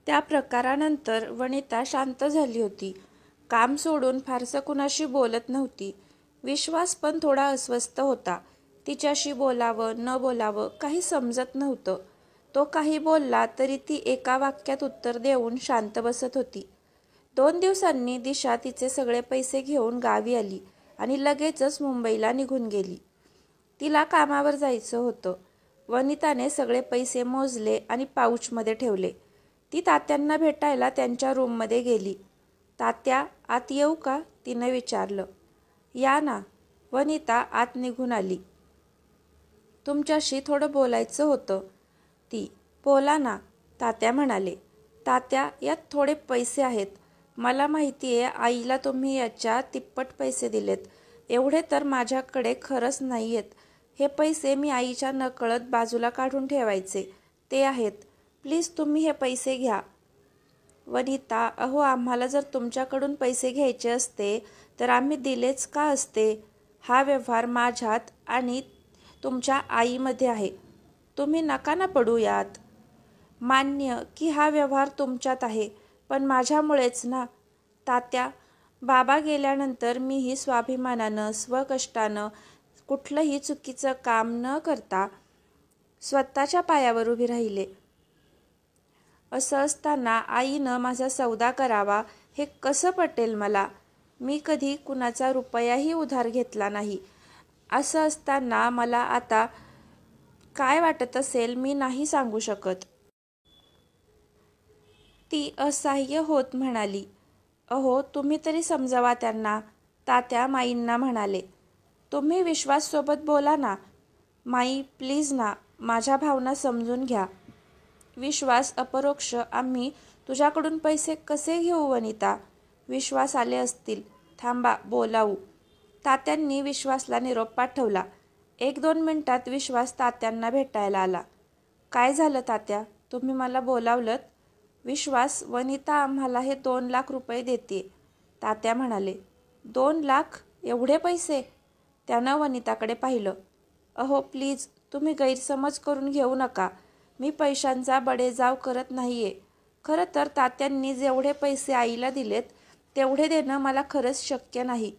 त्या प्रकारानंतर वनिता शांत झाली होती. काम सोडून फारसं कुणाशी बोलत नव्हती. विश्वास पण थोडा अस्वस्थ होता. तिच्याशी बोलावं न बोलावं काही समजत नव्हतं. तो काही बोलला तरी ती एका वाक्यात उत्तर देऊन शांत बसत होती. 2 दिवसांनी दिशा तिचे सगळे पैसे घेऊन गावी आली आणि लगेचच मुंबईला निघून गेली. तिला कामावर जायचं होतं. वनिताने सगळे पैसे मोजले आणि पाऊचमध्ये ठेवले. ती तात्यांना भेटायला त्यांच्या रूममध्ये गेली. तात्या, आत येऊ का? तिनं विचारलं. या ना. वनिता आत निघून आली. तुमच्याशी थोडं बोलायचं होतं. ती. बोला ना, तात्या म्हणाले. तात्या, यात थोडे पैसे आहेत. मला माहिती आहे आईला तुम्ही याच्या तिप्पट पैसे दिलेत. एवढे तर माझ्याकडे खरंच नाही आहेत. हे पैसे मी आईच्या नकळत बाजूला काढून ठेवायचे ते आहेत. प्लीज तुम्ही हे पैसे घ्या. वनिता, अहो आम्हाला जर तुमच्याकडून पैसे घ्यायचे असते तर आम्ही दिलेच का असते? हा व्यवहार माझ्यात आणि तुमच्या आईमध्ये आहे. तुम्ही नका ना पडू यात. मान्य की हा व्यवहार तुमच्यात आहे, पण माझ्यामुळेच ना. तात्या, बाबा गेल्यानंतर मीही स्वाभिमानानं स्वकष्टानं कुठलंही चुकीचं काम न करता स्वतःच्या पायावर उभी राहिले. असं असताना आईनं माझा सौदा करावा हे कसं पटेल मला? मी कधी कुणाचा रुपयाही उधार घेतला नाही. असं असताना मला आता काय वाटत असेल मी नाही सांगू शकत. ती असहाय्य होत म्हणाली. अहो तुम्ही तरी समजावा त्यांना. तात्या माईंना म्हणाले. तुम्ही विश्वाससोबत बोला ना. माई प्लीज ना, माझ्या भावना समजून घ्या. विश्वास, अपरोक्ष आम्ही तुझ्याकडून पैसे कसे घेऊ वनिता? विश्वास आले असतील. थांबा, बोलावू. तात्यांनी विश्वासला निरोप पाठवला. 1-2 मिनिटात विश्वास तात्यांना भेटायला आला. काय झालं तात्या? तुम्ही मला बोलावलंत? विश्वास, वनिता आम्हाला हे 2 लाख रुपये देतेय. तात्या म्हणाले. 2 लाख? एवढे पैसे? त्यानं वनिताकडे पाहिलं. अहो प्लीज, तुम्ही गैरसमज करून घेऊ नका. मी पैशांचा बडेजाव करत नाहीये. खरं तर तात्यांनी जेवढे पैसे आईला दिलेत तेवढे देणं मला खरंच शक्य नाही.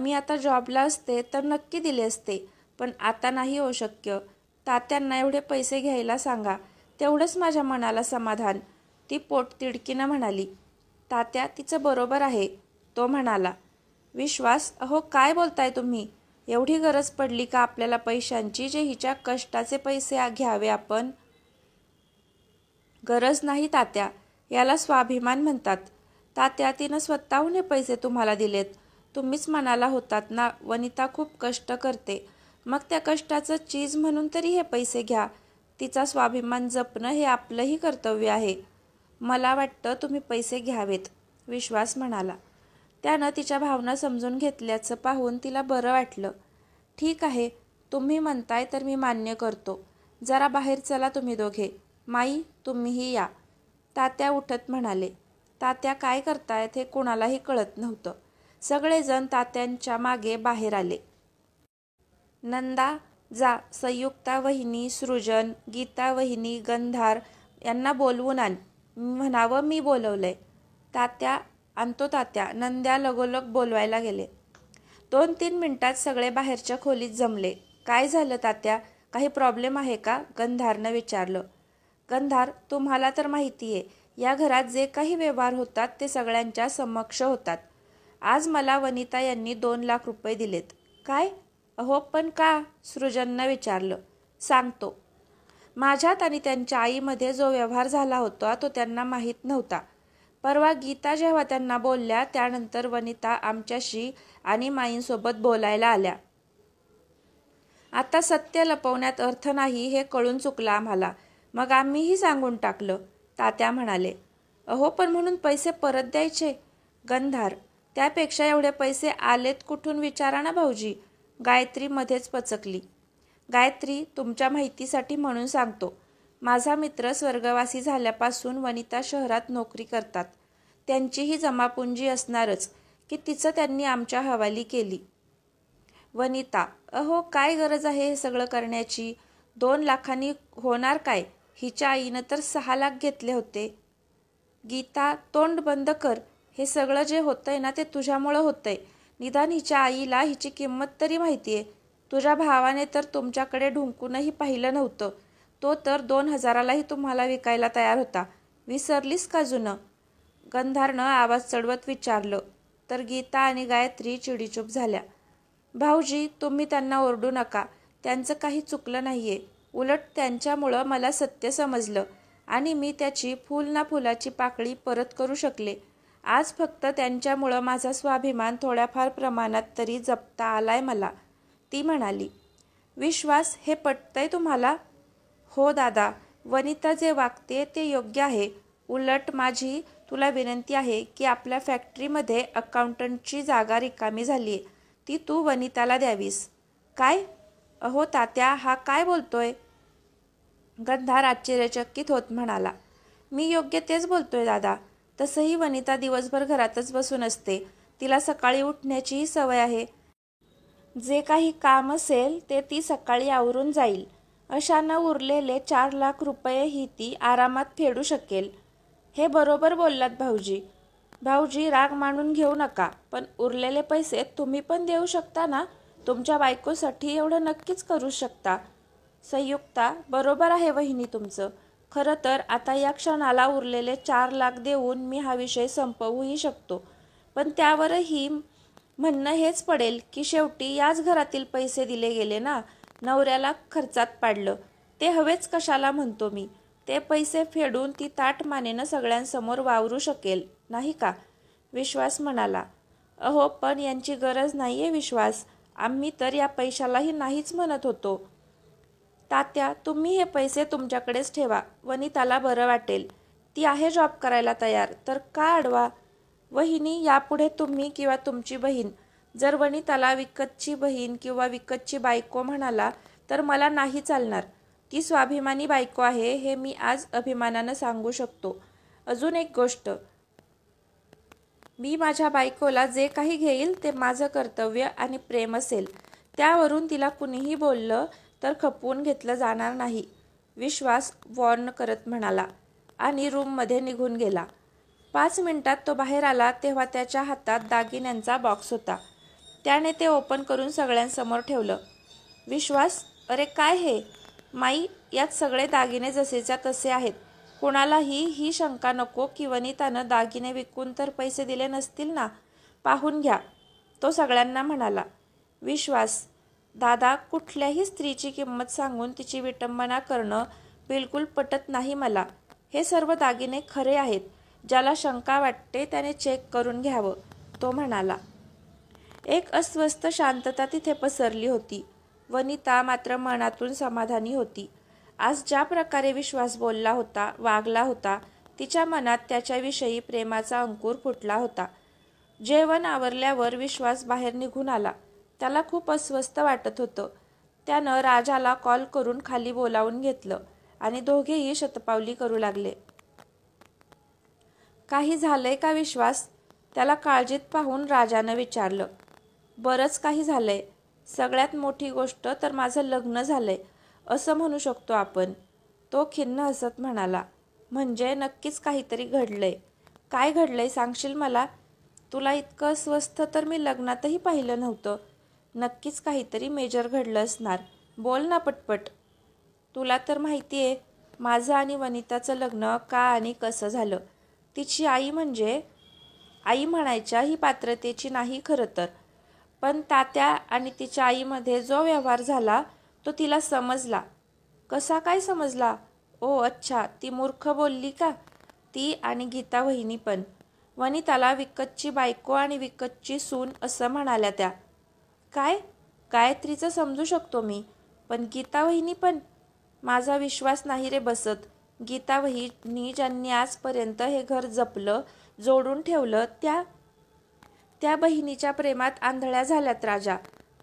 मी आता जॉबला असते तर नक्की दिले असते, पण आता नाही हो शक्य. तात्यांना एवढे पैसे घ्यायला सांगा, तेवढंच माझ्या मनाला समाधान. ती पोटतिडकीनं म्हणाली. तात्या, तिचं बरोबर आहे, तो म्हणाला. विश्वास, अहो काय बोलताय तुम्ही? एवढी गरज पडली का आपल्याला पैशांची जे हिच्या कष्टाचे पैसे घ्यावे आपण? गरज नाही तात्या, याला स्वाभिमान म्हणतात. तात्या, तिनं स्वतःहून हे पैसे तुम्हाला दिलेत. तुम्हीच म्हणाला होतात ना वनिता खूप कष्ट करते. मग त्या कष्टाचं चीज म्हणून तरी हे पैसे घ्या. तिचा स्वाभिमान जपणं हे आपलंही कर्तव्य आहे. मला वाटतं तुम्ही पैसे घ्यावेत, विश्वास म्हणाला. त्यानं तिच्या भावना समजून घेतल्याचं पाहून तिला बरं वाटलं. ठीक आहे, तुम्ही म्हणताय तर मी मान्य करतो. जरा बाहेर चला तुम्ही दोघे. माई, तुम्हीही या. तात्या उठत म्हणाले. तात्या काय करतायत हे कोणालाही कळत नव्हतं. सगळेजण तात्यांच्या मागे बाहेर आले. नंदा, जा संयुक्ता वहिनी, सृजन, गीता वहिनी, गंधार यांना बोलवून आण. म्हणावं मी बोलवलंय. तात्या, आणतो तात्या. नंद्या लगोलग बोलवायला गेले. 2-3 मिनिटात सगळे बाहेरच्या खोलीत जमले. काय झालं तात्या? काही प्रॉब्लेम आहे का? गंधारनं विचारलं. गंधार, तुम्हाला तर माहितीये या घरात जे काही व्यवहार होतात ते सगळ्यांच्या समक्ष होतात. आज मला वनिता यांनी 2 लाख रुपये दिलेत. काय? अहो पण का? सृजननं विचारलं. सांगतो. माझ्यात आणि त्यांच्या आईमध्ये जो व्यवहार झाला होता तो त्यांना माहीत नव्हता. परवा गीता जेव्हा त्यांना बोलल्या त्यानंतर वनिता आमच्याशी आणि माईंसोबत बोलायला आल्या. आता सत्य लपवण्यात अर्थ नाही हे कळून चुकलं आम्हाला. मग आम्हीही सांगून टाकलं, तात्या म्हणाले. अहो पण म्हणून पैसे परत द्यायचे? गंधार, त्यापेक्षा एवढे पैसे आलेत कुठून विचारा ना भाऊजी. गायत्री मध्येच पचकली. गायत्री, तुमच्या माहितीसाठी म्हणून सांगतो. माझा मित्र स्वर्गवासी झाल्यापासून वनिता शहरात नोकरी करतात. त्यांचीही जमापुंजी असणारच की तिचं त्यांनी आमच्या हवाली केली. वनिता, अहो काय गरज आहे हे सगळं करण्याची? 2 लाखांनी होणार काय? हिच्या आईनं तर 6 लाख घेतले होते. गीता, तोंड बंद कर. हे सगळं जे होतंय ना ते तुझ्यामुळं होतंय. निदान हिच्या आईला हिची किंमत तरी माहितीये. तुझ्या भावाने तर तुमच्याकडे ढुंकूनही पाहिलं नव्हतं. तो तर 2,000लाही तुम्हाला विकायला तयार होता. विसरलीस का जुनं? गंधारनं आवाज चढवत विचारलं. तर गीता आणि गायत्री चिडीचूप झाल्या. भाऊजी, तुम्ही त्यांना ओरडू नका. त्यांचं काही चुकलं नाहीये. उलट त्यांच्यामुळं मला सत्य समजलं आणि मी त्याची फुल ना फुलाची पाकळी परत करू शकले. आज फक्त त्यांच्यामुळं माझा स्वाभिमान थोड्याफार प्रमाणात तरी जपता आलाय मला, ती म्हणाली. विश्वास, हे पटतंय तुम्हाला? हो दादा, वनिता जे वागते ते योग्य आहे. उलट माझी तुला विनंती आहे की आपल्या फॅक्टरीमध्ये अकाउंटंटची जागा रिकामी झालीये. ती तू वनिताला द्यावीस. काय? अहो तात्या, हा काय बोलतोय? गंधार आश्चर्यचकित होत म्हणाला. मी योग्य तेच बोलतोय दादा. तसंही वनिता दिवसभर घरातच बसून असते. तिला सकाळी उठण्याचीही सवय आहे. जे काही काम असेल ते ती सकाळी आवरून जाईल. अशानं उरलेले 4 लाख रुपयेही ती आरामात फेडू शकेल. हे बरोबर बोललात भाऊजी. भाऊजी, राग मानून घेऊ नका, पण उरलेले पैसे तुम्ही पण देऊ शकता ना? तुमच्या बायकोसाठी एवढं नक्कीच करू शकता. संयुक्ता, बरोबर आहे वहिनी तुमचं. खरं तर आता या क्षणाला उरलेले 4 लाख देऊन मी हा विषय संपवूही शकतो. पण त्यावरही म्हणणं हेच पडेल की शेवटी याच घरातील पैसे दिले गेले ना. नवऱ्याला खर्चात पाडलं. ते हवेच कशाला म्हणतो मी. ते पैसे फेडून ती ताठमानेनं सगळ्यांसमोर वावरू शकेल, नाही का? विश्वास म्हणाला. अहो, पण यांची गरज नाहीये विश्वास. आम्ही तर या पैशालाही नाहीच म्हणत होतो. तात्या, तुम्ही हे पैसे तुमच्याकडेच ठेवा. वनिताला बरं वाटेल. ती आहे जॉब करायला तयार, तर का अडवा? वहिनी, यापुढे तुम्ही किंवा तुमची बहीण जर वनिताला विकतची बहीण किंवा विकतची बायको म्हणाला तर मला नाही चालणार. ती स्वाभिमानी बायको आहे हे मी आज अभिमानानं सांगू शकतो. अजून एक गोष्ट, मी माझ्या बायकोला जे काही घेईल ते माझं कर्तव्य आणि प्रेम असेल. त्यावरून तिला कुणीही बोललं तर खपवून घेतलं जाणार नाही, विश्वास वॉर्न करत म्हणाला आणि रूममध्ये निघून गेला. 5 मिनिटात तो बाहेर आला तेव्हा त्याच्या हातात दागिन्यांचा बॉक्स होता. त्याने ते ओपन करून सगळ्यांसमोर ठेवलं. विश्वास, अरे काय हे? माई, यात सगळे दागिने जसेच्या तसे आहेत. कोणालाही ही शंका नको की वनितानं दागिने विकून तर पैसे दिले नसतील ना. पाहून घ्या, तो सगळ्यांना म्हणाला. विश्वास, दादा, कुठल्याही स्त्रीची किंमत सांगून तिची विटंबना करणं बिलकुल पटत नाही मला. हे सर्व दागिने खरे आहेत. ज्याला शंका वाटते त्याने चेक करून घ्यावं, तो म्हणाला. एक अस्वस्थ शांतता तिथे पसरली होती. वनिता मात्र मनातून समाधानी होती. आज ज्या प्रकारे विश्वास बोलला होता, वागला होता, तिच्या मनात त्याच्याविषयी प्रेमाचा अंकुर फुटला होता. जेवण आवरल्यावर विश्वास बाहेर निघून आला. त्याला खूप अस्वस्थ वाटत होतं. त्यानं राजाला कॉल करून खाली बोलावून घेतलं आणि दोघेही शतपावली करू लागले. काही झालंय का विश्वास? त्याला काळजीत पाहून राजानं विचारलं. बरंच काही झालंय. सगळ्यात मोठी गोष्ट तर माझं लग्न झालंय असं म्हणू शकतो आपण, तो खिन्न हसत म्हणाला. म्हणजे नक्कीच काहीतरी घडलंय. काय घडलंय सांगशील मला? तुला इतकं अस्वस्थ तर मी लग्नातही पाहिलं नव्हतं. नक्कीच काहीतरी मेजर घडलं असणार. बोल ना पटपट. तुला तर माहिती आहे माझं आणि वनिताचं लग्न का आणि कसं झालं. तिची आई म्हणजे आई म्हणायच्या ही पात्रतेची नाही खरं तर. पण तात्या आणि तिच्या आईमध्ये जो व्यवहार झाला तो तिला समजला. कसा काय समजला? ओ अच्छा, ती मूर्ख बोलली का? ती आणि गीता वहिनी पण. वनिताला विकतची बायको आणि विकतची सून असं म्हणाल्या त्या. काय? गायत्रीचं समजू शकतो मी, पण गीता वहिनी पण? माझा विश्वास नाही रे बसत. गीता वहिनी ज्यांनी आजपर्यंत हे घर जपलं, जोडून ठेवलं, त्या बहिणीच्या प्रेमात आंधळ्या झाल्यात राजा.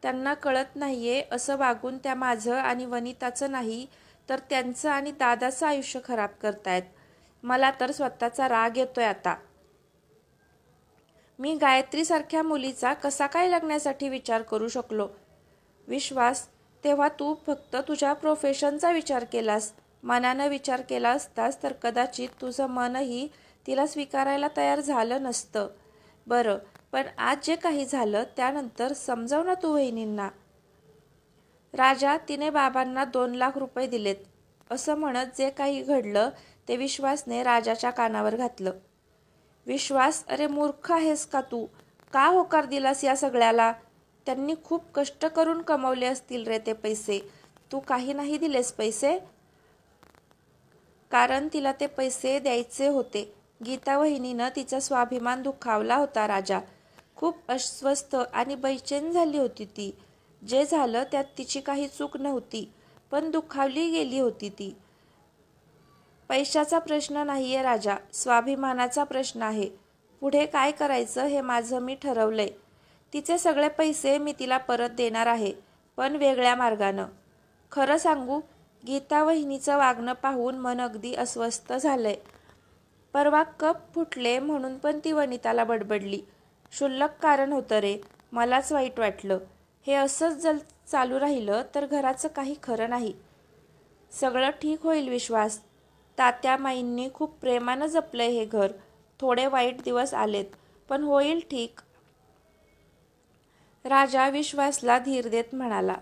त्यांना कळत नाहीये असं वागून त्या माझं आणि वनिताचं नाही तर त्यांचं आणि दादाचं आयुष्य खराब करतायत. मला तर स्वतःचा राग येतोय आता. मी गायत्रीसारख्या मुलीचा कसा काय लग्नासाठी विचार करू शकलो? विश्वास, तेव्हा तू फक्त तुझ्या प्रोफेशनचा विचार केलास. मनानं विचार केला असतास तर कदाचित तुझं मनही तिला स्वीकारायला तयार झालं नसतं. बरं, पण आज जे काही झालं त्यानंतर समजाव ना तू वहिनींना. राजा, तिने बाबांना 2 लाख रुपये दिलेत, असं म्हणत जे काही घडलं ते विश्वासने राजाच्या कानावर घातलं. विश्वास, अरे मूर्ख आहेस का तू? का होकार दिलास या सगळ्याला? त्यांनी खूप कष्ट करून कमवले असतील रे ते पैसे. तू काही नाही दिलेस पैसे? कारण तिला ते पैसे द्यायचे होते. गीता वहिनीनं तिचा स्वाभिमान दुखावला होता राजा. खूप अस्वस्थ आणि बैचेन झाली होती ती. जे झालं त्यात तिची काही चूक नव्हती, पण दुखावली गेली होती ती. पैशाचा प्रश्न नाहीये राजा, स्वाभिमानाचा प्रश्न आहे. पुढे काय करायचं हे माझं मी ठरवलंय. तिचे सगळे पैसे मी तिला परत देणार आहे, पण वेगळ्या मार्गानं. खरं सांगू, गीता वहिनीचं वागणं पाहून मन अगदी अस्वस्थ झालंय. परवा कप फुटले म्हणून पण ती वनिताला बडबडली. क्षुल्लक कारण होतं रे, मलाच वाईट वाटलं. हे असंच जर चालू राहिलं तर घराचं काही खरं नाही. सगळं ठीक होईल विश्वास. तात्या माईंनी खूप प्रेमानं जपलंय हे घर. थोडे वाईट दिवस आलेत, पण होईल ठीक. राजा विश्वासला धीर देत म्हणाला.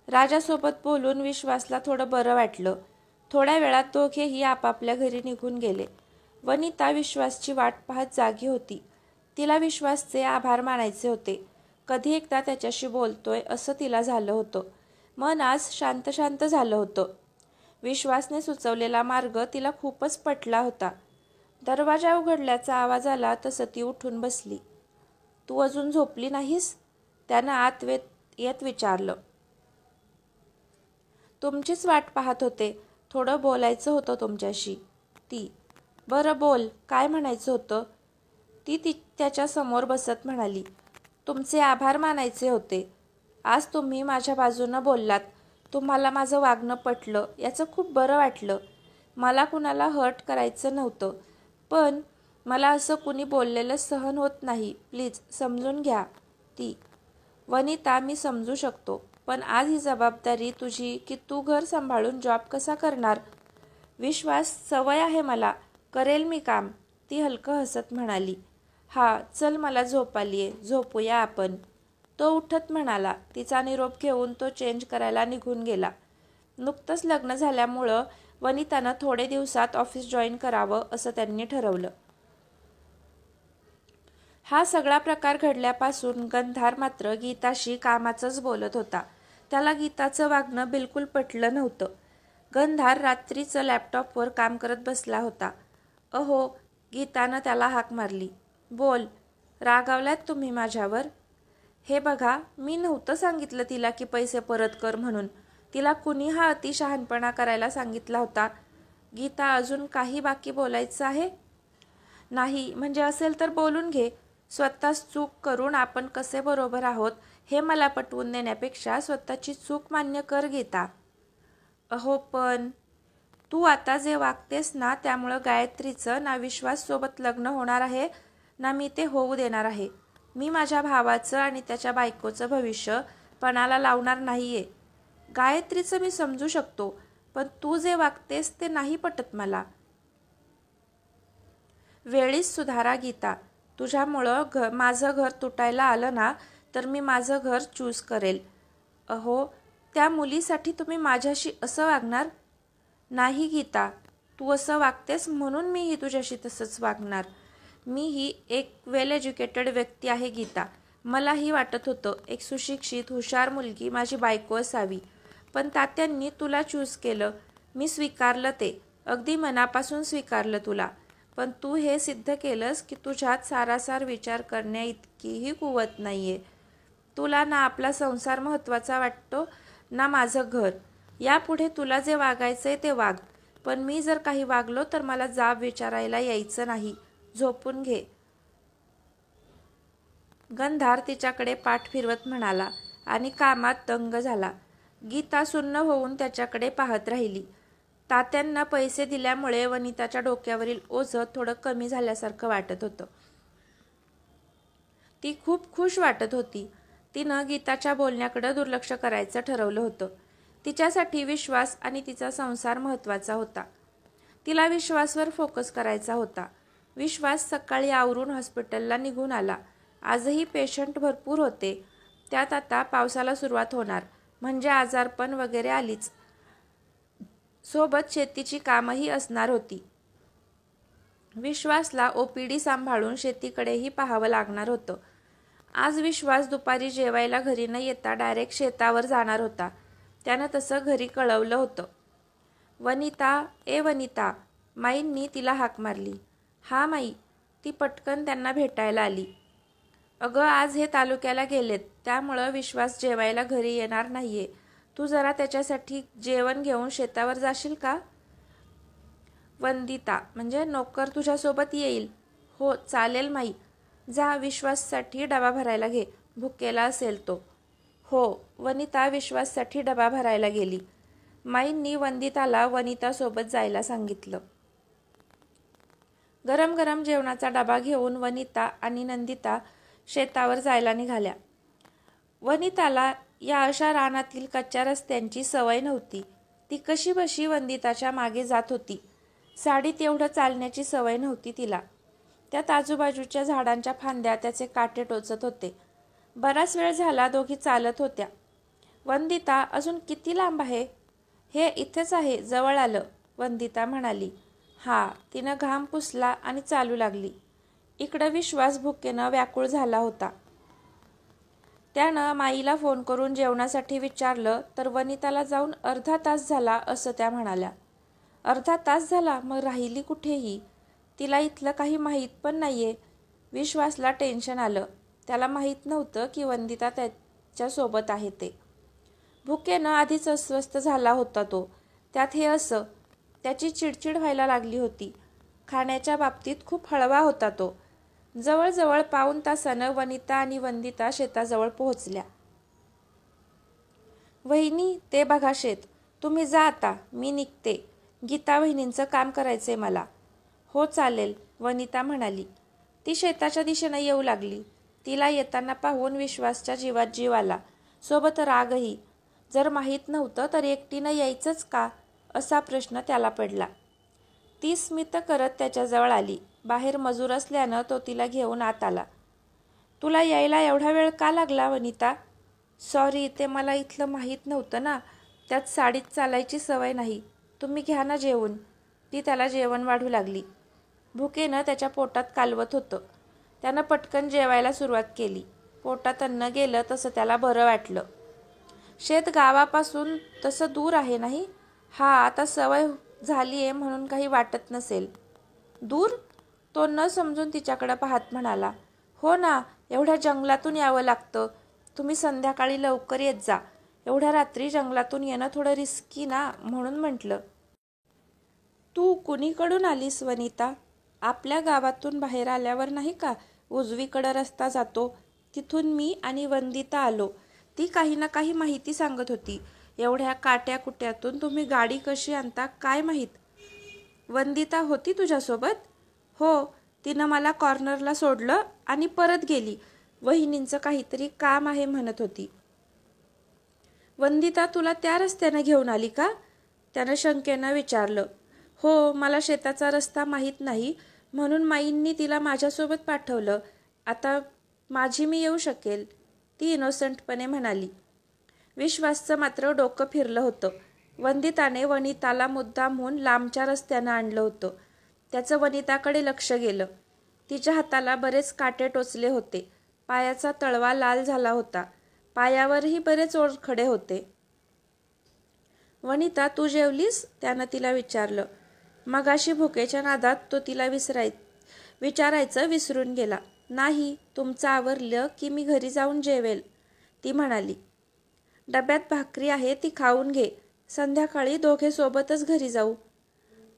राजासोबत बोलून विश्वासला थोडं बरं वाटलं. थोड्या वेळात दोघेही आपापल्या घरी निघून गेले. वनिता विश्वासची वाट पाहत जागी होती. तिला विश्वासचे आभार मानायचे होते. कधी एकदा त्याच्याशी बोलतोय असं तिला झालं होतं. मन आज शांत शांत झालं होतं. विश्वासने सुचवलेला मार्ग तिला खूपच पटला होता. दरवाजा उघडल्याचा आवाज आला तसं ती उठून बसली. तू अजून झोपली नाहीस? त्यानं आत येत विचारलं. तुमचीच वाट पाहत होते. थोडं बोलायचं होतं तुमच्याशी. ती, बरं बोल, काय म्हणायचं होतं? ती त्याच्या समोर बसत म्हणाली. तुमचे आभार मानायचे होते. आज तुम्ही माझ्या बाजूनं बोललात. तुम्हाला माझं वागणं पटलं, याचं खूप बरं वाटलं. मला कुणाला हर्ट करायचं नव्हतं, पण मला असं कुणी बोललेलं सहन होत नाही. प्लीज समजून घ्या. ती, वनिता, मी समजू शकतो, पण आज ही जबाबदारी तुझी की तू घर सांभाळून जॉब कसा करणार? विश्वास, सवय आहे मला, करेल मी काम. ती हलकं हसत म्हणाली. हा, चल मला झोप आलीये, झोपूया आपण. तो उठत म्हणाला. तिचा निरोप घेऊन तो चेंज करायला निघून गेला. नुकतंच लग्न झाल्यामुळं वनितानं थोडे दिवसात ऑफिस जॉईन करावं असं त्यांनी ठरवलं. हा सगळा प्रकार घडल्यापासून गंधार मात्र गीताशी कामाचंच बोलत होता. त्याला गीताचं वागणं बिलकुल पटलं नव्हतं. गंधार रात्रीचं लॅपटॉपवर काम करत बसला होता. अहो, गीतानं त्याला हाक मारली. बोल, रागावलात तुम्ही माझ्यावर? हे बघा, मी नव्हतं सांगितलं तिला की पैसे परत कर म्हणून. तिला कुणी हा अतिशहाणपणा करायला सांगितला होता? गीता, अजून काही बाकी बोलायचं आहे? नाही, म्हणजे असेल तर बोलून घे. स्वतःच चूक करून आपण कसे बरोबर आहोत हे मला पटवून देण्यापेक्षा स्वतःची चूक मान्य कर गीता. अहो पण तू आता जे वागतेस ना त्यामुळं गायत्रीचं ना विश्वाससोबत लग्न होणार आहे ना मी ते होऊ देणार आहे. मी माझ्या भावाचं आणि त्याच्या बायकोचं भविष्य पणाला लावणार नाहीये. गायत्रीचं मी समजू शकतो, पण तू जे वागतेस ते नाही पटत मला. वेळीच सुधारा गीता. तुझ्यामुळं माझं घर तुटायला आलं ना तर मी माझं घर चूज करेल. अहो, त्या मुलीसाठी तुम्ही माझ्याशी असं वागणार? नाही गीता, तू असं वागतेस म्हणून मीही तुझ्याशी तसंच वागणार. मीही एक वेल एज्युकेटेड व्यक्ती आहे गीता. मलाही वाटत होतं एक सुशिक्षित हुशार मुलगी माझी बायको असावी, पण तात्यांनी तुला चूज केलं. मी स्वीकारलं ते, अगदी मनापासून स्वीकारलं तुला. पण तू हे सिद्ध केलंस की तुझ्यात सारासार विचार करण्या इतकीही कुवत नाहीये. तुला ना आपला संसार महत्त्वाचा वाटतो ना माझं घर. यापुढे तुला जे वागायचंय ते वाग, पण मी जर काही वागलो तर मला जाब विचारायला यायचं नाही. झोपून घे. गंधार तिच्याकडे पाठ फिरवत म्हणाला आणि कामात दंग झाला. गीता सुन्न होऊन त्याच्याकडे पाहत राहिली. तात्यांना पैसे दिल्यामुळे वनिताच्या डोक्यावरील ओझं थोडं कमी झाल्यासारखं वाटत होतं. ती खूप खुश वाटत होती. तिनं गीताच्या बोलण्याकडं दुर्लक्ष करायचं ठरवलं होतं. तिच्यासाठी विश्वास आणि तिचा संसार महत्त्वाचा होता. तिला विश्वासवर फोकस करायचा होता. विश्वास सकाळी आवरून हॉस्पिटलला निघून आला. आजही पेशंट भरपूर होते. त्यात आता पावसाला सुरुवात होणार म्हणजे आजारपण वगैरे आलीच. सोबत शेतीची कामही असणार होती. विश्वासला OPD सांभाळून शेतीकडेही पाहावं लागणार होतं. आज विश्वास दुपारी जेवायला घरी न येता डायरेक्ट शेतावर जाणार होता. त्यानं तसं घरी कळवलं होतं. वनिता, ए वनिता, माईंनी तिला हाक मारली. हा माई. ती पटकन त्यांना भेटायला आली. अगं, आज हे तालुक्याला गेलेत, त्यामुळं विश्वास जेवायला घरी येणार नाहीये. तू जरा त्याच्यासाठी जेवण घेऊन शेतावर जाशील का? वंदिता, म्हणजे नोकर तुझ्यासोबत येईल? हो चालेल माई. जा विश्वाससाठी डबा भरायला घे, भुकेला असेल तो. हो. वनिता विश्वाससाठी डबा भरायला गेली. माईंनी वंदिताला वनितासोबत जायला सांगितलं. गरम गरम जेवणाचा डबा घेऊन वनिता आणि नंदिता शेतावर जायला निघाल्या. वनिताला या अशा रानातील कच्च्या रस्त्यांची सवय नव्हती. ती कशीबशी वंदिताच्या मागे जात होती. साडीत एवढं चालण्याची सवय नव्हती तिला. त्यात आजूबाजूच्या झाडांच्या फांद्या त्याचे काटे टोचत होते. बराच वेळ झाला दोघी चालत होत्या. वंदिता, अजून किती लांब आहे? हे इथेच आहे, जवळ आलं, वंदिता म्हणाली. हा. तिनं घाम पुसला आणि चालू लागली. इकडं विश्वास भुकेनं व्याकुळ झाला होता. त्यानं माईला फोन करून जेवणासाठी विचारलं तर वनिताला जाऊन अर्धा तास झाला असं त्या म्हणाल्या. अर्धा तास झाला? मग राहिली कुठेही? तिला इथलं काही माहीत पण नाहीये. विश्वासला टेन्शन आलं. त्याला माहीत नव्हतं की वंदिता त्याच्यासोबत आहे ते. भुकेनं आधीच अस्वस्थ झाला होता तो. त्यात हे असं. त्याची चिडचिड व्हायला लागली होती. खाण्याच्या बाबतीत खूप हळवा होता तो. जवळजवळ पाऊण तासानं वनिता आणि वंदिता शेताजवळ पोहोचल्या. वहिनी, ते बघा शेत. तुम्ही जा आता, मी निघते. गीता वहिनींचं काम करायचंय मला. हो चालेल, वनिता म्हणाली. ती शेताच्या दिशेनं येऊ लागली. तिला येताना पाहून विश्वासच्या जीवात जीव आला. सोबत रागही. जर माहीत नव्हतं तर एकटीनं यायचंच का, असा प्रश्न त्याला पडला. ती स्मित करत त्याच्याजवळ आली. बाहेर मजूर असल्यानं तो तिला घेऊन आत आला. तुला यायला एवढा वेळ का लागला वनिता? सॉरी, ते मला इथलं माहीत नव्हतं ना. त्यात साडीत चालायची सवय नाही. तुम्ही घ्या ना जेवून. ती त्याला जेवण वाढू लागली. भुकेनं त्याच्या पोटात कालवत होतं. त्यानं पटकन जेवायला सुरुवात केली. पोटात अन्न गेलं तसं त्याला बरं वाटलं. शेत गावापासून तसं दूर आहे नाही? हा, आता सवय झालीये म्हणून काही वाटत नसेल. दूर? तो न समजून तिच्याकडं पाहत म्हणाला. हो ना, एवढ्या जंगलातून यावं लागतं. तुम्ही संध्याकाळी लवकर येत जा. एवढ्या रात्री जंगलातून येणं थोडं रिस्की ना, म्हणून म्हटलं. तू कुणीकडून आलीस वनिता? आपल्या गावातून बाहेर आल्यावर नाही का उजवीकडं रस्ता जातो, तिथून मी आणि वंदिता आलो. ती काही ना काही माहिती सांगत होती. एवढ्या काट्या कुट्यातून तुम्ही गाडी कशी आणता काय माहीत? वंदिता होती तुझ्यासोबत? हो. तिनं मला कॉर्नरला सोडलं आणि परत गेली. वहिनींचं काहीतरी काम आहे म्हणत होती. वंदिता तुला त्या रस्त्यानं घेऊन आली का? त्यानं शंकेनं विचारलं. हो, मला शेताचा रस्ता माहीत नाही म्हणून माईंनी तिला माझ्यासोबत पाठवलं. आता माझी मी येऊ शकेल, ती इनोसंटपणे म्हणाली. विश्वासचं मात्र डोकं फिरलं होतं. वंदिताने वनिताला मुद्दामहून लांबच्या रस्त्यानं आणलं होतं. त्याचं वनिताकडे लक्ष गेलं. तिच्या हाताला बरेच काटे टोचले होते. पायाचा तळवा लाल झाला होता. पायावरही बरेच ओरखडे होते. वनिता, तू जेवलीस? त्यानं तिला विचारलं. मगाशी भुकेच्या नादात तो तिला विचारायचं विसरून गेला. नाही, तुमचं आवरलं की मी घरी जाऊन जेवेल, ती म्हणाली. डब्यात भाकरी आहे, ती खाऊन घे. संध्याकाळी दोघे सोबतच घरी जाऊ.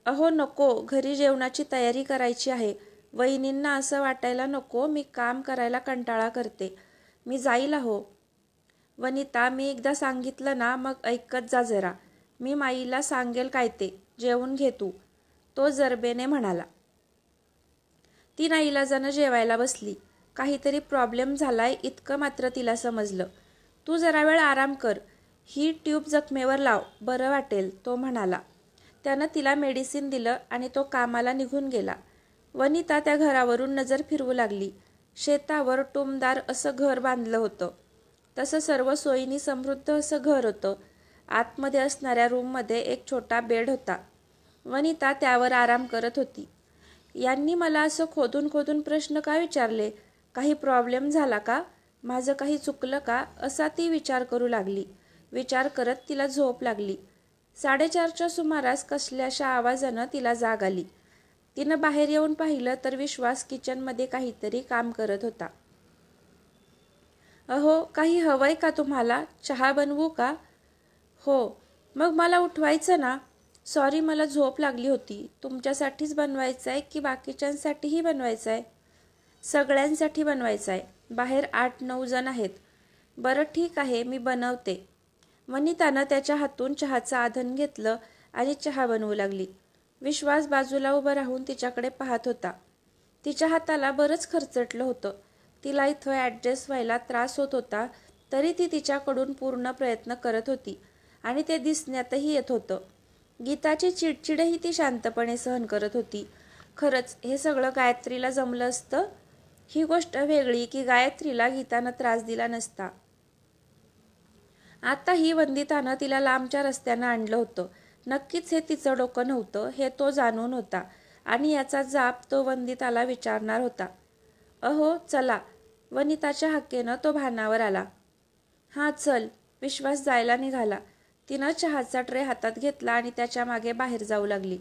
अहो नको, घरी जेवणाची तयारी करायची आहे. वहिनींना असं वाटायला नको मी काम करायला कंटाळा करते. मी जाईल अहो. वनिता, मी एकदा सांगितलं ना, मग ऐकत जा जरा. मी माईला सांगेल काय ते. जेवून घे तू, तो जरबेने म्हणाला. ती नाईलाजानं जेवायला बसली. काहीतरी प्रॉब्लेम झालाय इतकं मात्र तिला समजलं. तू जरा वेळ आराम कर. ही ट्यूब जखमेवर लाव, बरं वाटेल, तो म्हणाला. त्यानं तिला मेडिसिन दिलं आणि तो कामाला निघून गेला. वनिता त्या घरावरून नजर फिरवू लागली. शेतावर टुमदार असं घर बांधलं होतं. तसं सर्व सोयीनी समृद्ध असं घर होतं. आतमध्ये असणाऱ्या रूममध्ये एक छोटा बेड होता. वनिता त्यावर आराम करत होती. यांनी मला असं खोदून खोदून प्रश्न का विचारले? काही प्रॉब्लेम झाला का? माझं काही चुकलं का? असा ती विचार करू लागली. विचार करत तिला झोप लागली. 4:30च्या सुमारास कसल्याशा आवाजानं तिला जाग आली. तिनं बाहेर येऊन पाहिलं तर विश्वास किचनमध्ये काहीतरी काम करत होता. अहो, काही हवंय का तुम्हाला? चहा बनवू का? हो. मग मला उठवायचं ना? सॉरी, मला झोप लागली होती. तुमच्यासाठीच बनवायचं आहे की बाकीच्यांसाठीही बनवायचं आहे? सगळ्यांसाठी बनवायचं आहे. बाहेर 8-9 जण आहेत. बरं ठीक आहे, मी बनवते. वनितानं त्याच्या हातून चहाचं आधण घेतलं आणि चहा बनवू लागली. विश्वास बाजूला उभं राहून तिच्याकडे पाहत होता. तिच्या हाताला बरंच खरचटलं होतं. तिला इथं ॲडजस्ट व्हायला त्रास होत होता, तरी ती तिच्याकडून पूर्ण प्रयत्न करत होती आणि ते दिसण्यातही येत होतं. गीताची चिडचिडही ती शांतपणे सहन करत होती. खरंच हे सगळं गायत्रीला जमलं असतं? ही गोष्ट वेगळी की गायत्रीला गीतानं त्रास दिला नसता. आताही वंदितानं तिला लांबच्या रस्त्यानं आणलं होतं. नक्कीच हे तिचं डोकं नव्हतं, हे तो जाणून होता आणि याचा जाब तो वंदिताला विचारणार होता. अहो चला, वनिताच्या हाकेनं तो भानावर आला. हां चल. विश्वास जायला निघाला. तिनं चहाचा ट्रे हातात घेतला आणि त्याच्या मागे बाहेर जाऊ लागली.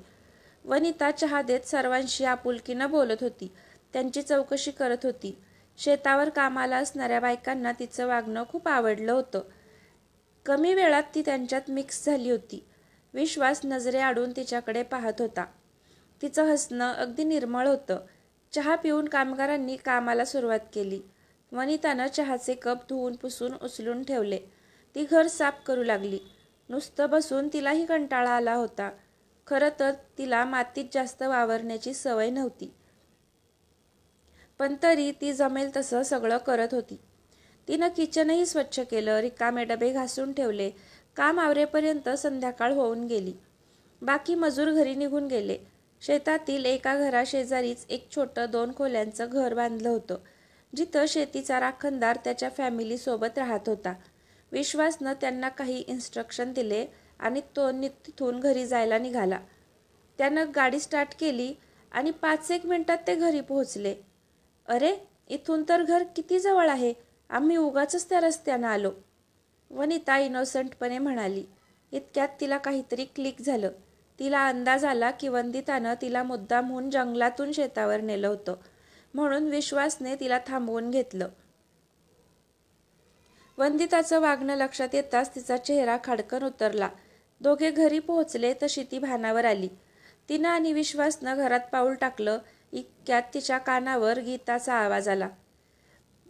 वनिता चहा देत सर्वांशी आपुलकीनं बोलत होती. त्यांची चौकशी करत होती. शेतावर कामाला असणाऱ्या बायकांना तिचं वागणं खूप आवडलं होतं. कमी वेळात ती त्यांच्यात मिक्स झाली होती. विश्वास नजरे आडून तिच्याकडे पाहत होता. तिचं हसणं अगदी निर्मळ होतं. चहा पिऊन कामगारांनी कामाला सुरुवात केली. वनितानं चहाचे कप धुवून पुसून उचलून ठेवले. ती घर साफ करू लागली. नुसतं बसून तिलाही कंटाळा आला होता. खरं तर तिला मातीत जास्त वावरण्याची सवय नव्हती. पण तरी ती जमेल तसं सगळं करत होती. तिनं किचनही स्वच्छ केलं, रिकामे डबे घासून ठेवले. काम आवरेपर्यंत संध्याकाळ होऊन गेली. बाकी मजूर घरी निघून गेले. शेतातील एका घराशेजारीच एक छोटं 2 खोल्यांचं घर बांधलं होतं, जिथं शेतीचा राखणदार त्याच्या फॅमिलीसोबत राहत होता. विश्वासनं त्यांना काही इन्स्ट्रक्शन दिले आणि तो तिथून घरी जायला निघाला. त्यानं गाडी स्टार्ट केली आणि 5-1 मिनिटात ते घरी पोहोचले. अरे, इथून तर घर किती जवळ आहे. आम्ही उगाचच त्या रस्त्यानं आलो, वनिता इनोसंटपणे म्हणाली. इतक्यात तिला काहीतरी क्लिक झालं. तिला अंदाज आला की वंदितानं तिला मुद्दामहून जंगलातून शेतावर नेलं होतं, म्हणून विश्वासने तिला थांबवून घेतलं. वंदिताचं वागणं लक्षात येताच तिचा चेहरा खाडकन उतरला. दोघे घरी पोहोचले तशी ती भानावर आली. तिनं आणि विश्वासनं घरात पाऊल टाकलं. इतक्यात तिच्या कानावर गीताचा आवाज आला.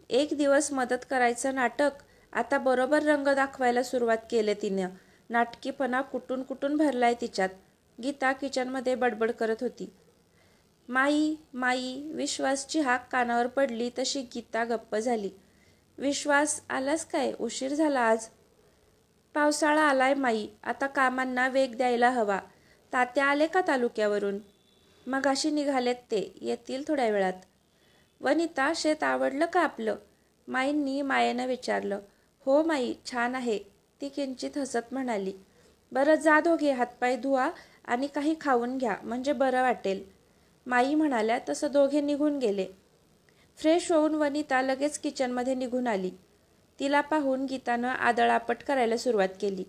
एक दिवस मदत करायचं नाटक, आता बरोबर रंग दाखवायला सुरुवात केले तिनं. नाटकीपणा कुठून कुठून भरलाय तिच्यात. गीता किचनमध्ये बडबड करत होती. माई माई. विश्वासची हाक कानावर पडली तशी गीता गप्प झाली. विश्वास, आलास काय? उशीर झाला आज. पावसाळा आलाय माई, आता कामांना वेग द्यायला हवा. तात्या आले का तालुक्यावरून? मगाशी निघालेत ते, येतील थोड्या वेळात. वनिता, शेत आवडलं का आपलं? माईंनी मायेनं विचारलं. हो माई, छान आहे, ती किंचित हसत म्हणाली. बरं जा दोघे, हातपाय धुवा आणि काही खाऊन घ्या, म्हणजे बरं वाटेल. माई म्हणाल्या तसं दोघे निघून गेले. फ्रेश होऊन वनिता लगेच किचनमध्ये निघून आली. तिला पाहून गीतानं आदळापट करायला सुरुवात केली.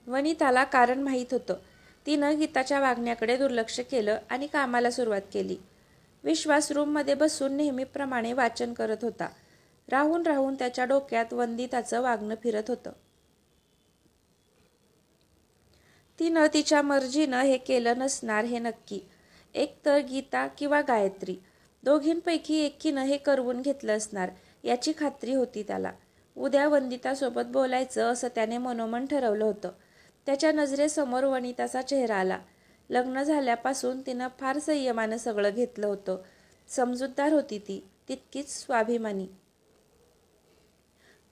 वनिताला कारण माहीत होतं. तिनं गीताच्या वागण्याकडे दुर्लक्ष केलं आणि कामाला सुरुवात केली. विश्वास रूममध्ये बसून नेहमीप्रमाणे वाचन करत होता. राहून राहून त्याच्या डोक्यात वंदिताचं वागणं फिरत होतं. तिनं तिच्या मर्जीनं हे केलं नसणार हे नक्की. एकतर गीता किंवा गायत्री, दोघींपैकी एकीनं हे करवून घेतलं असणार याची खात्री होती त्याला. उद्या वंदितासोबत बोलायचं असं त्याने मनोमन ठरवलं होतं. त्याच्या नजरेसमोर वनिताचा चेहरा आला. लग्न झाल्यापासून तिनं फार संयमानं सगळं घेतलं होतं. समजूतदार होती ती, तितकीच स्वाभिमानी.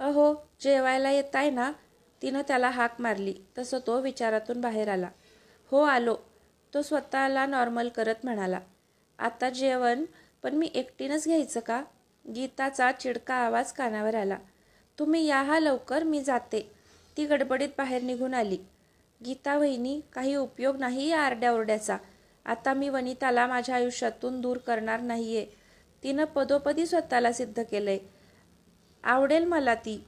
अहो, जेवायला येताय ना? तिनं त्याला हाक मारली तसं तो विचारातून बाहेर आला. हो आलो, तो स्वतःला नॉर्मल करत म्हणाला. आता जेवण पण मी एकटीनंच घ्यायचं का? गीताचा चिडका आवाज कानावर आला. तुम्ही या हा लवकर, मी जाते. ती गडबडीत बाहेर निघून आली. गीता वहिनी, काही उपयोग नाही या आरड्याओरड्याचा. आता मी वनिताला माझ्या आयुष्यातून दूर करणार नाहीये. तिनं पदोपदी स्वतःला सिद्ध केलंय. आवडेल मला ती.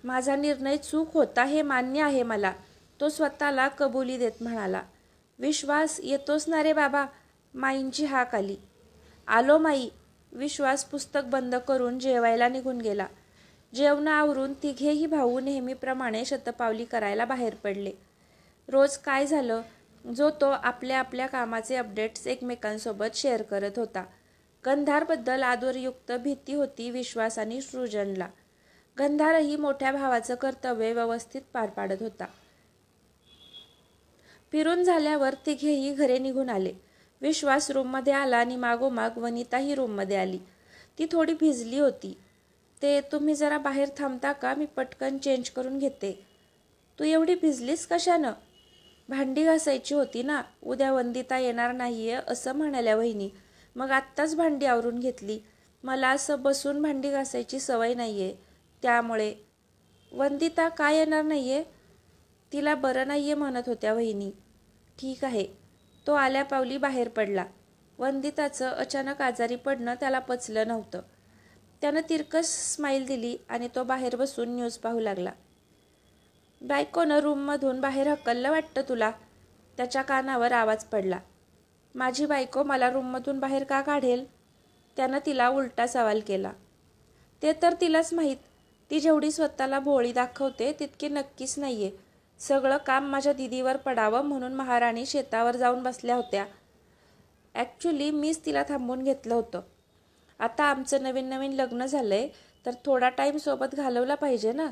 माझा निर्णय चूक होता हे मान्य आहे मला, तो स्वतःला कबुली देत म्हणाला. विश्वास, येतोस ना रे बाबा? माईंची हाक आली. आलो माई. विश्वास पुस्तक बंद करून जेवायला निघून गेला. जेवण आवरून तिघेही भाऊ नेहमीप्रमाणे शतपावली करायला बाहेर पडले. रोज काय झालं, जो तो आपल्या आपल्या कामाचे अपडेट्स एकमेकांसोबत शेअर करत होता. गंधारबद्दल आदरयुक्त भीती होती विश्वास आणि सृजनला. गंधारही मोठ्या भावाचं कर्तव्य व्यवस्थित पार पाडत होता. फिरून झाल्यावर तिघेही घरे निघून आले. विश्वास रूममध्ये आला आणि मागोमाग वनिताही रूममध्ये आली. ती थोडी भिजली होती. ते तुम्ही जरा बाहेर थांबता का? मी पटकन चेंज करून घेते. तू एवढी भिजलीस कशानं? भांडी घासायची होती ना. उद्या वंदिता येणार नाहीये असं म्हणाल्या वहिनी. मग आत्ताच भांडी आवरून घेतली. मला असं बसून भांडी घासायची सवय नाहीये, त्यामुळे. वंदिता काय येणार नाहीये? तिला बरं नाहीये म्हणत होत्या वहिनी. ठीक आहे. तो आल्या पावली बाहेर पडला. वंदिताचं अचानक आजारी पडणं त्याला पचलं नव्हतं. त्यानं तिरकस स्माईल दिली आणि तो बाहेर बसून न्यूज पाहू लागला. बायकोनं रूममधून बाहेर हकललं वाटतं तुला? त्याच्या कानावर आवाज पडला. माझी बायको मला रूममधून बाहेर का काढेल? त्यानं तिला उलटा सवाल केला. ते तर तिलाच माहीत. ती जेवढी स्वतःला भोळी दाखवते तितकी नक्कीच नाहीये. सगळं काम माझ्या दिदीवर पडावं म्हणून महाराणी शेतावर जाऊन बसल्या होत्या. ॲक्च्युली मीच तिला थांबून घेतलं होतं. आता आमचं नवीन नवीन लग्न झालंय तर थोडा टाईम सोबत घालवला पाहिजे ना.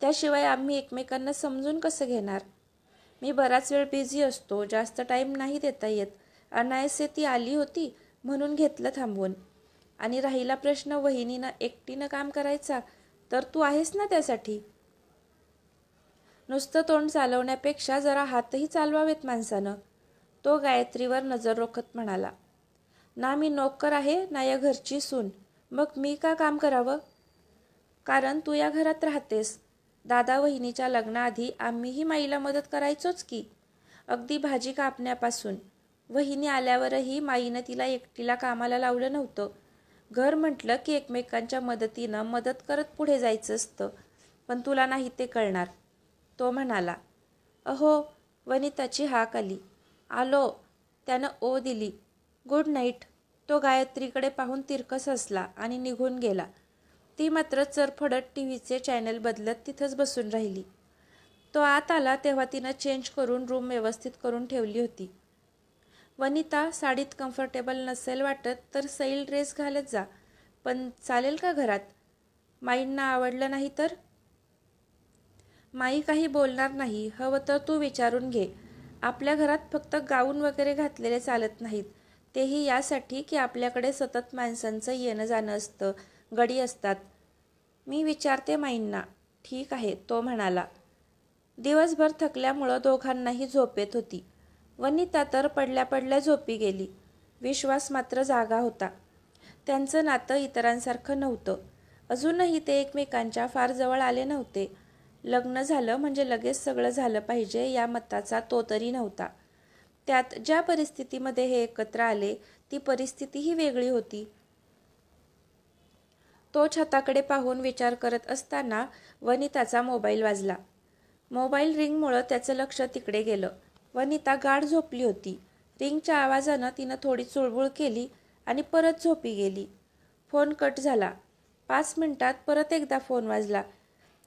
त्याशिवाय आम्ही एकमेकांना समजून कसं घेणार? मी बराच वेळ बिझी असतो, जास्त टाईम नाही देता येत. अनायसे ती आली होती म्हणून घेतलं थांबवून. आणि राहिला प्रश्न वहिनीनं एकटीनं काम करायचा, तर तू आहेस ना त्यासाठी. नुसतं तोंड चालवण्यापेक्षा जरा हातही चालवावेत माणसानं. तो गायत्रीवर नजर रोखत म्हणाला. ना मी नोकर आहे ना या घरची सून. मग मी का काम करावं? कारण तू या घरात राहतेस. दादा वहिनीच्या लग्नाआधी आम्हीही माईला मदत करायचोच की. अगदी भाजी कापण्यापासून. वहिनी आल्यावरही माईनं तिला एकटीला कामाला लावलं नव्हतं. घर म्हटलं की एकमेकांच्या मदतीनं मदत करत पुढे जायचं असतं. पण तुला नाही ते कळणार, तो म्हणाला. अहो, वनिताची हाक आली. आलो. त्यानं ओ दिली. Good night. तो गायत्रीकडे पाहून तिरकस हसला आणि निघून गेला. ती मात्र चरफडत टीव्हीचे चॅनल बदलत तिथंच बसून राहिली. तो आत आला तेव्हा तिनं चेंज करून रूम व्यवस्थित करून ठेवली होती. वनिता, साडीत कम्फर्टेबल नसेल वाटत तर सैल ड्रेस घालत जा. पण चालेल का घरात? माईंना आवडलं नाही तर? माई काही बोलणार नाही. हवं तर तू विचारून घे. आपल्या घरात फक्त गाऊन वगैरे घातलेले चालत नाहीत. तेही यासाठी की आपल्याकडे सतत माणसांचं येणं जाणं असतं, गडी असतात. मी विचारते माईंना. ठीक आहे, तो म्हणाला. दिवसभर थकल्यामुळं दोघांनाही झोप येत होती. वनिता तर पडल्या पडल्या झोपी गेली. विश्वास मात्र जागा होता. त्यांचं नातं इतरांसारखं नव्हतं. अजूनही ते एकमेकांच्या फार जवळ आले नव्हते. लग्न झालं म्हणजे लगेच सगळं झालं पाहिजे या मताचा तो तरी नव्हता. त्यात ज्या परिस्थितीमध्ये हे एकत्र आले ती परिस्थितीही वेगळी होती. तो छताकडे पाहून विचार करत असताना वनिताचा मोबाईल वाजला. मोबाईल रिंगमुळं त्याचं लक्ष तिकडे गेलं. वनिता गाढ झोपली होती. रिंगच्या आवाजानं तिनं थोडी चुळबुळ केली आणि परत झोपी गेली. फोन कट झाला. 5 मिनिटात परत एकदा फोन वाजला.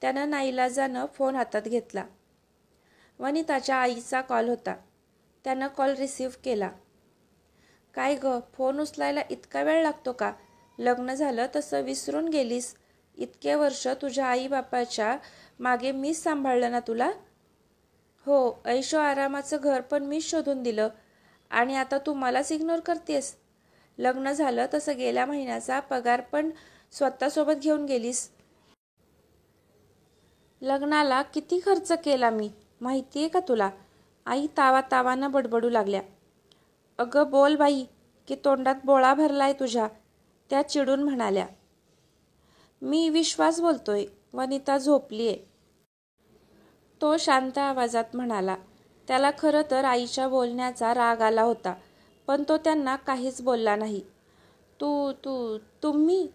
त्यानं नाईलाजानं फोन हातात घेतला. वनिताच्या आईचा कॉल होता. त्यानं कॉल रिसीव्ह केला. काय गं, फोन उचलायला इतका वेळ लागतो का? लग्न झालं तसं विसरून गेलीस. इतके वर्ष तुझ्या आईबापाच्या मागे मीच सांभाळलं ना तुला. हो, ऐशो आरामाचं घर पण मीच शोधून दिलं आणि आता तू मलाच इग्नोर करतेस. लग्न झालं तसं गेल्या महिन्याचा पगार पण स्वतःसोबत घेऊन गेलीस. लग्नाला किती खर्च केला मी माहिती आहे का तुला? आई तावातावानं बडबडू लागल्या. अगं बोल बाई, की तोंडात बोळा भरलाय तुझ्या, त्या चिडून म्हणाल्या. मी विश्वास बोलतोय. वनिता झोपलीये, तो शांत आवाजात म्हणाला. त्याला खरं तर आईच्या बोलण्याचा राग आला होता, पण तो त्यांना काहीच बोलला नाही. तू तू तुम्ही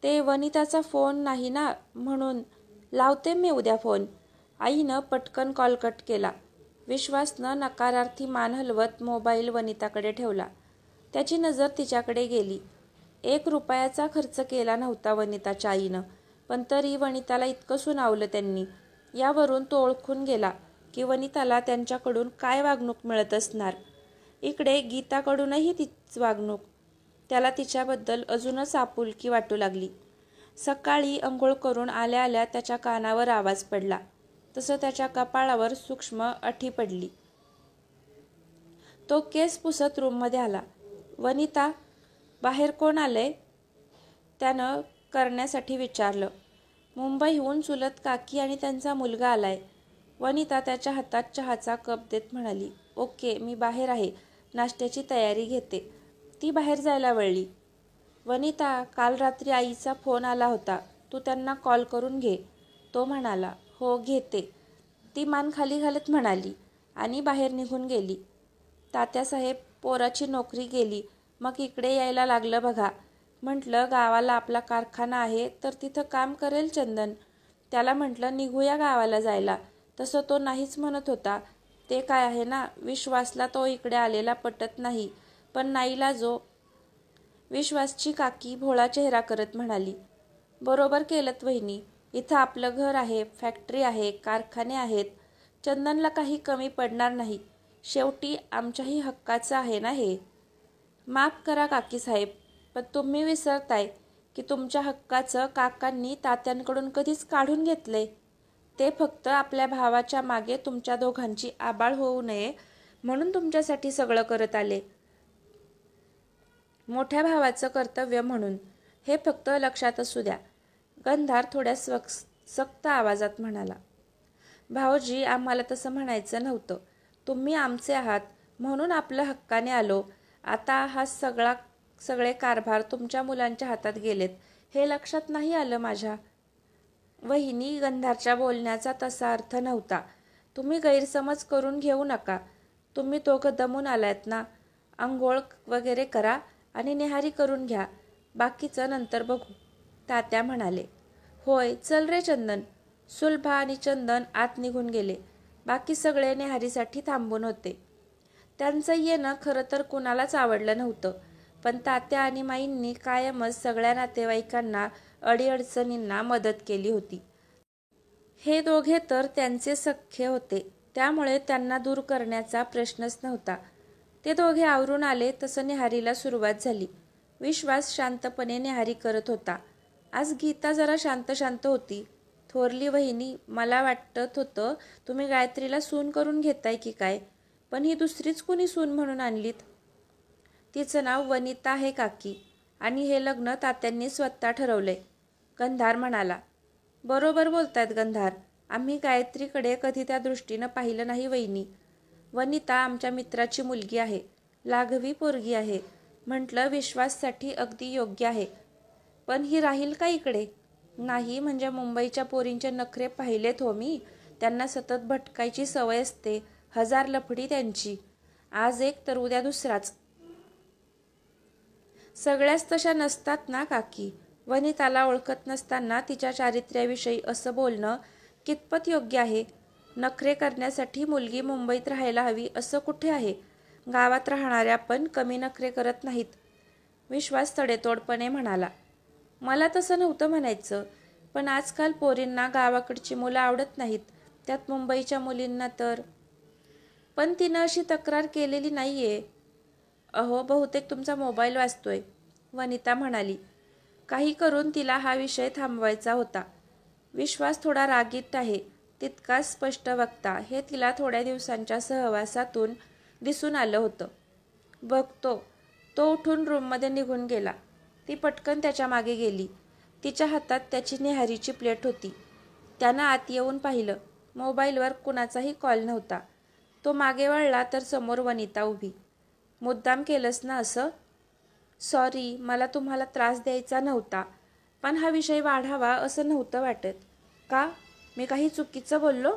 ते वनिताचा फोन नाही ना, म्हणून लावते मी उद्या फोन. आईनं पटकन कॉल कट केला. विश्वासनं नकारार्थी मान हलवत मोबाईल वनिताकडे ठेवला. त्याची नजर तिच्याकडे गेली. 1 रुपयाचा खर्च केला नव्हता वनिताच्या आईनं, पण तरी वनिताला इतकं सुनावलं त्यांनी. यावरून तो ओळखून गेला की वनिताला त्यांच्याकडून काय वागणूक मिळत असणार. इकडे गीताकडूनही तीच वागणूक. त्याला तिच्याबद्दल अजूनच आपुलकी वाटू लागली. सकाळी अंघोळ करून आल्या आल्या त्याच्या कानावर आवाज पडला, तसं त्याच्या कपाळावर सूक्ष्म अठी पडली. तो केस पुसत रूममध्ये आला. वनिता, बाहेर कोण आलंय? त्यानं करण्यासाठी विचारलं. मुंबईहून चुलत काकी आणि त्यांचा मुलगा आलाय. वनिता त्याच्या हातात चहाचा कप देत म्हणाली. ओके, मी बाहेर आहे, नाश्त्याची तयारी घेते. ती बाहेर जायला वळली. वनिता, काल रात्री आईचा फोन आला होता, तू त्यांना कॉल करून घे, तो म्हणाला. हो घेते, ती मान खाली घालत म्हणाली आणि बाहेर निघून गेली. तात्यासाहेब, पोराची नोकरी गेली, मग इकडे यायला लागलं बघा. म्हटलं गावाला आपला कारखाना आहे तर तिथं काम करेल चंदन. त्याला म्हटलं निघूया गावाला जायला, तसं तो नाहीच म्हणत होता. ते काय आहे ना, विश्वासला तो इकडे आलेला पटत नाही, पण नाईलाजो. विश्वासची काकी भोळा चेहरा करत म्हणाली. बरोबर केलंत वहिनी, इथं आपलं घर आहे, फॅक्टरी आहे, कारखाने आहेत. चंदनला काही कमी पडणार नाही. शेवटी आमच्याही हक्काचं आहे ना हे. माफ करा काकीसाहेब, पण तुम्ही विसरताय की तुमच्या हक्काचं काकांनी तात्यांकडून कधीच काढून घेतलंय. ते फक्त आपल्या भावाच्या मागे तुमच्या दोघांची आबाळ होऊ नये म्हणून तुमच्यासाठी सगळं करत आले. मोठ्या भावाचं कर्तव्य म्हणून. हे फक्त लक्षात असू द्या. गंधार थोड्या सक्त आवाजात म्हणाला. भाऊजी, आम्हाला तसं म्हणायचं नव्हतं. तुम्ही आमचे आहात म्हणून आपलं हक्काने आलो. आता हा सगळे कारभार तुमच्या मुलांच्या हातात गेलेत, हे लक्षात नाही आलं माझ्या? वहिनी, गंधारच्या बोलण्याचा तसा अर्थ नव्हता. तुम्ही गैरसमज करून घेऊ नका. तुम्ही दोघं दमून आलात ना, अंघोळ वगैरे करा आणि नेहारी करून घ्या, बाकीचं नंतर बघू, तात्या म्हणाले. होय, चल रे चंदन. सुलभा आणि चंदन आत निघून गेले. बाकी सगळे नेहारीसाठी थांबून होते. त्यांचं येणं खरं तर कुणालाच आवडलं नव्हतं, पण तात्या आणि माईंनी कायमच सगळ्या नातेवाईकांना अडीअडचणींना मदत केली होती. हे दोघे तर त्यांचे सख्खे होते, त्यामुळे त्यांना दूर करण्याचा प्रश्नच नव्हता. ते दोघे आवरून आले तसं नेहारीला सुरुवात झाली. विश्वास शांतपणे नेहारी करत होता. आज गीता जरा शांत शांत होती. थोरली वहिनी, मला वाटत होतं तुम्ही गायत्रीला सून करून घेताय की काय, पण ही दुसरीच कुणी सून म्हणून आणलीत? तिचं नाव वनिता आहे काकी, आणि हे लग्न तात्यांनी स्वतः ठरवलंय, गंधार म्हणाला. बरोबर बोलतायत गंधार, आम्ही गायत्रीकडे कधी त्या दृष्टीनं पाहिलं नाही वहिनी. वनिता आमच्या मित्राची मुलगी आहे, लाघवी पोरगी आहे. म्हटलं विश्वाससाठी अगदी योग्य आहे. पण ही राहील का इकडे? नाही म्हणजे मुंबईच्या पोरींचे नखरे पाहिलेत हो मी. त्यांना सतत भटकायची सवय असते, 1000 लफडी त्यांची. आज एक तर उद्या दुसराच. सगळ्याच तशा नसतात ना काकी. वनिताला ओळखत नसताना तिच्या चारित्र्याविषयी असं बोलणं कितपत योग्य आहे? नखरे करण्यासाठी मुलगी मुंबईत राहायला हवी असं कुठे आहे? गावात राहणाऱ्या पण कमी नखरे करत नाहीत. विश्वास तडेतोडपणे म्हणाला. मला तसं नव्हतं म्हणायचं, पण आजकाल पोरींना गावाकडची मुलं आवडत नाहीत, त्यात मुंबईच्या मुलींना तर. पण तिनं अशी तक्रार केलेली नाहीये. अहो, बहुतेक तुमचा मोबाईल वाजतोय, वनिता म्हणाली. काही करून तिला हा विषय थांबवायचा होता. विश्वास थोडा रागीट आहे, तितकाच स्पष्ट वक्ता हे तिला थोड्या दिवसांच्या सहवासातून दिसून आलं होतं. बघतो. तो उठून रूममध्ये निघून गेला. ती पटकन त्याच्या मागे गेली. तिच्या हातात त्याची नेहारीची प्लेट होती. त्यानं आत येऊन पाहिलं. मोबाईलवर कुणाचाही कॉल नव्हता. तो मागे वळला तर समोर वनिता उभी. मुद्दाम केलंस ना असं? सॉरी, मला तुम्हाला त्रास द्यायचा नव्हता, पण हा विषय वाढावा असं नव्हतं वाटत. का? मी काही चुकीचं बोललो?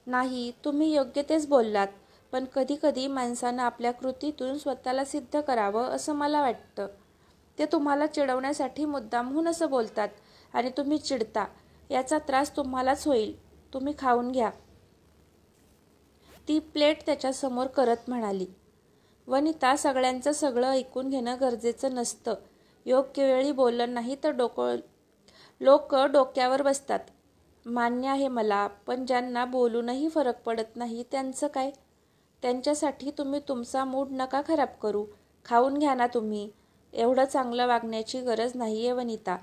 नाही, तुम्ही योग्य तेच बोललात, पण कधी कधी माणसानं आपल्या कृतीतून स्वतःला सिद्ध करावं असं मला वाटतं. ते तुम्हाला चिडवण्यासाठी मुद्दामहून असं बोलतात आणि तुम्ही चिडता. याचा त्रास तुम्हालाच होईल. तुम्ही खाऊन घ्या. ती प्लेट त्याच्यासमोर करत म्हणाली. वनिता, सगळ्यांचं सगळं ऐकून घेणं गरजेचं नसतं. योग्य वेळी बोललं नाही तर लोक डोक्यावर बसतात. मान्य आहे मला, पण ज्यांना बोलूनही फरक पडत नाही त्यांचं काय? त्यांच्यासाठी तुम्ही तुमचा मूड नका खराब करू. खाऊन घ्या ना तुम्ही. एवढं चांगलं वागण्याची गरज नाही आहे वनिता.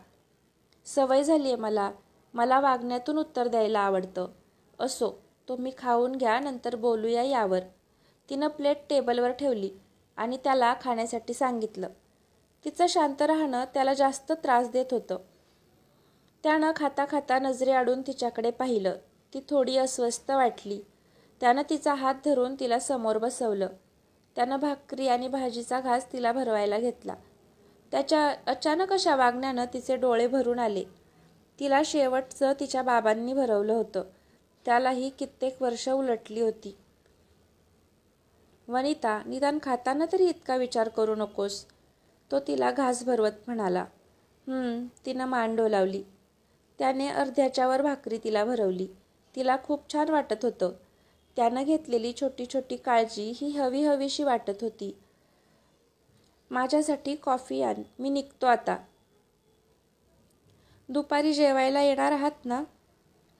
सवय झाली आहे मला. मला वागण्यातून उत्तर द्यायला आवडतं. असो, तुम्ही खाऊन घ्या, नंतर बोलूया यावर. तिनं प्लेट टेबलवर ठेवली आणि त्याला खाण्यासाठी सांगितलं. तिचं शांत राहणं त्याला जास्त त्रास देत होतं. त्यानं खाता खाता नजरेआडून तिच्याकडे पाहिलं. ती थोडी अस्वस्थ वाटली. त्यानं तिचा हात धरून तिला समोर बसवलं. त्यानं भाकरी आणि भाजीचा घास तिला भरवायला घेतला. त्याच्या अचानक अशा वागण्यानं तिचे डोळे भरून आले. तिला शेवटचं तिच्या बाबांनी भरवलं होतं. त्यालाही कित्येक वर्ष उलटली होती. वनिता, निदान खाताना तरी इतका विचार करू नकोस, तो तिला घास भरवत म्हणाला. तिनं मान डोलावली. त्याने अर्ध्याच्यावर भाकरी तिला भरवली. तिला खूप छान वाटत होतं. त्यानं घेतलेली छोटी छोटी काळजी ही हवी हवीशी वाटत होती. माझ्यासाठी कॉफी आण, मी निघतो आता. दुपारी जेवायला येणार आहात ना?